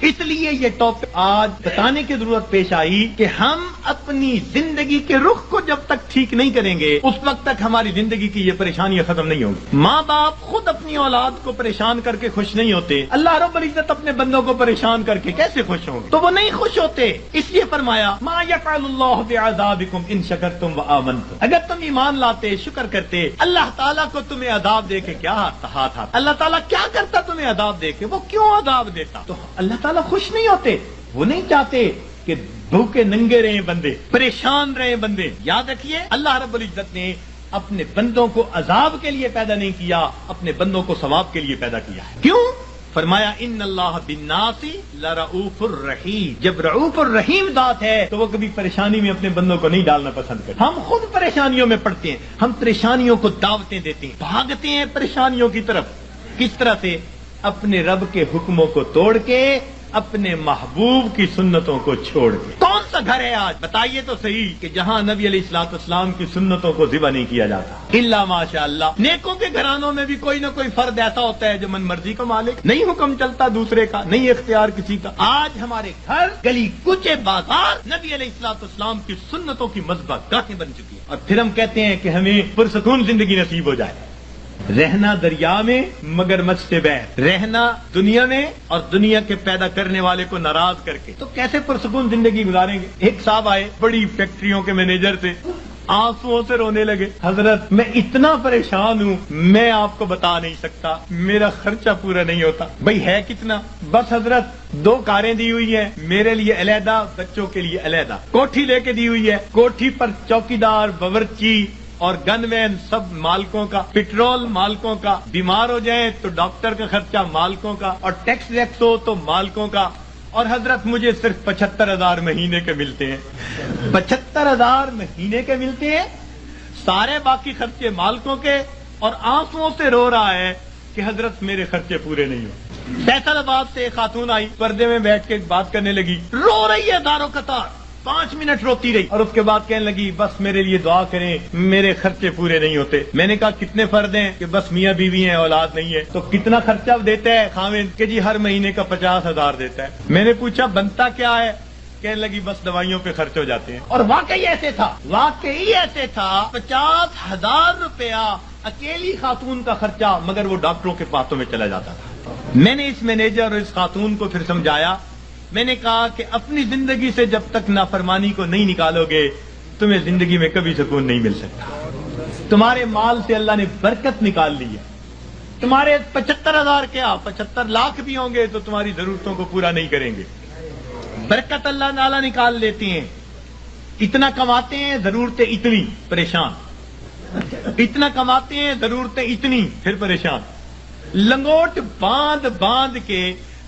اس لیے یہ ٹاپک آج بتانے کی ضرورت پیش آئی کہ ہم اپنی زندگی کے رخ کو جب تک ٹھیک نہیں کریں گے اس وقت تک ہماری زندگی کی یہ پریشانیاں ختم نہیں ہوں گی۔ ماں باپ خود اپنی اولاد کو پریشان کر کے خوش نہیں ہوتے، اللہ رب العزت اپنے بندوں کو پریشان کر کے کیسے خوش ہوں گے؟ تو وہ نہیں خوش ہوتے، اس لیے فرمایا ما یفعل اللہ بعذابکم ان شکرتم وآمنتم، اگر تم ایمان لاتے شکر کرتے اللہ تعالیٰ کو تمہیں عذاب دے کے کیا ہاتھ آتا؟ اللہ تعالیٰ کیا کرتا تمہیں عذاب دے کے؟ وہ کیوں عذاب دیتا؟ تو اللہ تعالیٰ خوش نہیں ہوتے، وہ نہیں چاہتے کہ بھوکے ننگے رہے بندے، پریشان رہے بندے۔ یاد رکھیے اللہ رب العزت نے اپنے بندوں کو عذاب کے لیے پیدا نہیں کیا، اپنے بندوں کو ثواب کے لیے پیدا کیا ہے۔ کیوں؟ فرمایا ان اللہ بالناس لرؤوف الرحیم، جب رؤوف الرحیم ذات ہے تو وہ کبھی پریشانی میں اپنے بندوں کو نہیں ڈالنا پسند کرتے۔ ہم خود پریشانیوں میں پڑتے ہیں، ہم پریشانیوں کو دعوتیں دیتے ہیں، بھاگتے ہیں پریشانیوں کی طرف۔ کس طرح سے؟ اپنے رب کے حکموں کو توڑ کے، اپنے محبوب کی سنتوں کو چھوڑ کے۔ کون سا گھر ہے آج بتائیے تو صحیح کہ جہاں نبی علیہ الصلوۃ والسلام کی سنتوں کو ذبح نہیں کیا جاتا؟ الا ماشاء اللہ، نیکوں کے گھرانوں میں بھی کوئی نہ کوئی فرد ایسا ہوتا ہے جو من مرضی کا مالک، نہیں حکم چلتا دوسرے کا، نہیں اختیار کسی کا۔ آج ہمارے گھر، گلی کوچے، بازار نبی علیہ الصلوۃ والسلام کی سنتوں کی مذبح گاہیں بن چکی ہیں، اور پھر ہم کہتے ہیں کہ ہمیں پرسکون زندگی نصیب ہو جائے۔ رہنا دریا میں مگر مجھ سے بہر، رہنا دنیا میں اور دنیا کے پیدا کرنے والے کو ناراض کر کے، تو کیسے پرسکون زندگی گزاریں گے؟ ایک صاحب آئے، بڑی فیکٹریوں کے مینیجر تھے، آنسوؤں سے رونے لگے، حضرت میں اتنا پریشان ہوں میں آپ کو بتا نہیں سکتا، میرا خرچہ پورا نہیں ہوتا۔ بھئی ہے کتنا؟ بس حضرت 2 کاریں دی ہوئی ہیں، میرے لیے علیحدہ، بچوں کے لیے علیحدہ، کوٹھی لے کے دی ہوئی ہے، کوٹھی پر چوکیدار، باورچی اور گن وین سب مالکوں کا، پیٹرول مالکوں کا، بیمار ہو جائیں تو ڈاکٹر کا خرچہ مالکوں کا، اور ٹیکس ویکس ہو تو مالکوں کا، اور حضرت مجھے صرف 75,000 مہینے کے ملتے ہیں۔ 75,000 مہینے کے ملتے ہیں، سارے باقی خرچے مالکوں کے، اور آنسوؤں سے رو رہا ہے کہ حضرت میرے خرچے پورے نہیں ہو۔ فیصل آباد سے ایک خاتون آئی، پردے میں بیٹھ کے بات کرنے لگی، رو رہی ہے دارو قطار، 5 منٹ روتی رہی، اور اس کے بعد کہنے لگی بس میرے لیے دعا کریں، میرے خرچے پورے نہیں ہوتے۔ میں نے کہا کتنے فرد ہیں؟ کہ بس میاں بیوی ہیں، اولاد نہیں ہے۔ تو کتنا خرچہ دیتا ہے خاوند؟ کہ جی ہر مہینے کا 50,000 دیتا ہے۔ میں نے پوچھا بنتا کیا ہے؟ کہنے لگی بس دوائیوں پہ خرچ ہو جاتے ہیں۔ اور واقعی ایسے تھا، واقعی ایسے تھا، 50,000 روپیہ اکیلی خاتون کا خرچہ، مگر وہ ڈاکٹروں کے پاتوں میں چلا جاتا تھا۔ میں نے اس مینیجر اور اس خاتون کو پھر سمجھایا، میں نے کہا کہ اپنی زندگی سے جب تک نافرمانی کو نہیں نکالو گے تمہیں زندگی میں کبھی سکون نہیں مل سکتا۔ تمہارے مال سے اللہ نے برکت نکال لی ہے، تمہارے 75,000 کیا 75 لاکھ بھی ہوں گے تو تمہاری ضرورتوں کو پورا نہیں کریں گے۔ برکت اللہ تعالیٰ نکال لیتے ہیں، اتنا کماتے ہیں ضرورتیں اتنی، پریشان، اتنا کماتے ہیں ضرورتیں اتنی، پھر پریشان، لنگوٹ باندھ باندھ کے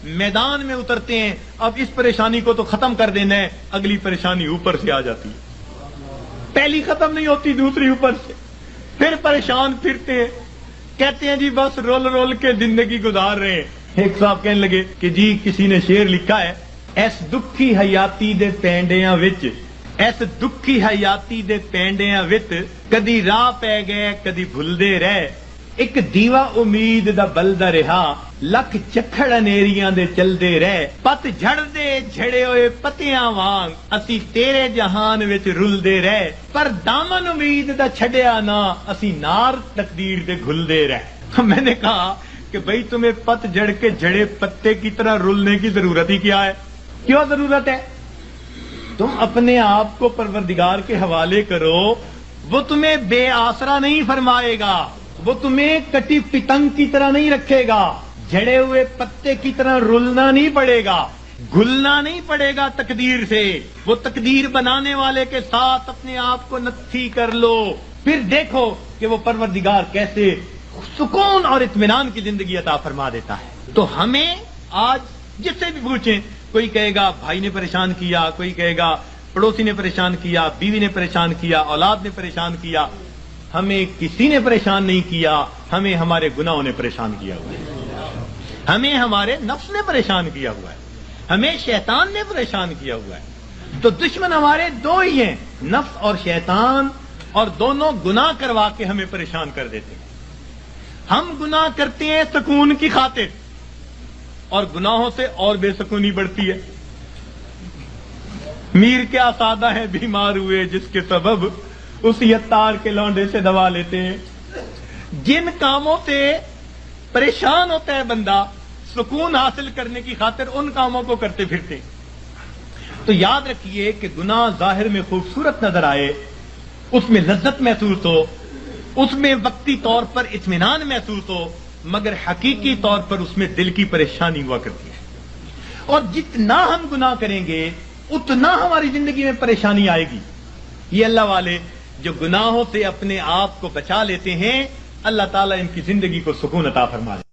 میدان میں اترتے ہیں، اب اس پریشانی کو تو ختم کر دینا ہے، اگلی پریشانی اوپر سے آ جاتی ہے، پہلی ختم نہیں ہوتی دوسری اوپر سے، پھر پریشان پھرتے ہیں، کہتے ہیں جی بس رول رول کے زندگی گزار رہے ہیں۔ ایک صاحب کہنے لگے کہ جی کسی نے شعر لکھا ہے، ایس دکھی حیاتی دے پینڈیاں وچ، ایس دکھی حیاتی دے پینڈیاں وچ، کدی راہ پہ گئے کدی بھلدے رہ، ایک دیوا امید دا بلدا رہا، لکھ چکھڑ انیریاں دے چلدے رہ، پت جھڑ دے جھڑے ہوئے پتیاں وانگ، اسی تیرے جہان وچ رلدے رہ، پر دامن امید دا چھڈیا نا، اسی نار تقدیر دے گھلدے رہ۔ میں نے کہا کہ بھئی تمہیں پت جھڑ کے جھڑے پتے کی طرح رلنے کی ضرورت ہی کیا ہے؟ کیوں ضرورت ہے؟ تم اپنے آپ کو پروردگار کے حوالے کرو، وہ تمہیں بے آسرا نہیں فرمائے گا، وہ تمہیں کٹی پتنگ کی طرح نہیں رکھے گا، جھڑے ہوئے پتے کی طرح رلنا نہیں پڑے گا، گھلنا نہیں پڑے گا تقدیر سے۔ وہ تقدیر بنانے والے کے ساتھ اپنے آپ کو نتھی کر لو، پھر دیکھو کہ وہ پروردگار کیسے سکون اور اطمینان کی زندگی عطا فرما دیتا ہے۔ تو ہمیں آج جس سے بھی پوچھیں، کوئی کہے گا بھائی نے پریشان کیا، کوئی کہے گا پڑوسی نے پریشان کیا، بیوی نے پریشان کیا، اولاد نے پریشان کیا، ہمیں کسی نے پریشان نہیں کیا، ہمیں ہمارے گناہوں نے پریشان کیا ہوا ہے، ہمیں ہمارے نفس نے پریشان کیا ہوا ہے، ہمیں شیطان نے پریشان کیا ہوا ہے۔ تو دشمن ہمارے 2 ہی ہیں، نفس اور شیطان، اور دونوں گناہ کروا کے ہمیں پریشان کر دیتے ہیں۔ ہم گناہ کرتے ہیں سکون کی خاطر، اور گناہوں سے اور بے سکونی بڑھتی ہے۔ میر کیا سادہ ہے بیمار ہوئے جس کے سبب اسی عطار کے لونڈے سے دوا لیتے ہیں۔ جن کاموں سے پریشان ہوتا ہے بندہ سکون حاصل کرنے کی خاطر ان کاموں کو کرتے پھرتے ہیں۔ تو یاد رکھیے کہ گناہ ظاہر میں خوبصورت نظر آئے، اس میں لذت محسوس ہو، اس میں وقتی طور پر اطمینان محسوس ہو، مگر حقیقی طور پر اس میں دل کی پریشانی ہوا کرتی ہے۔ اور جتنا ہم گناہ کریں گے اتنا ہماری زندگی میں پریشانی آئے گی۔ یہ اللہ والے جو گناہوں سے اپنے آپ کو بچا لیتے ہیں، اللہ تعالیٰ ان کی زندگی کو سکون عطا فرما دے۔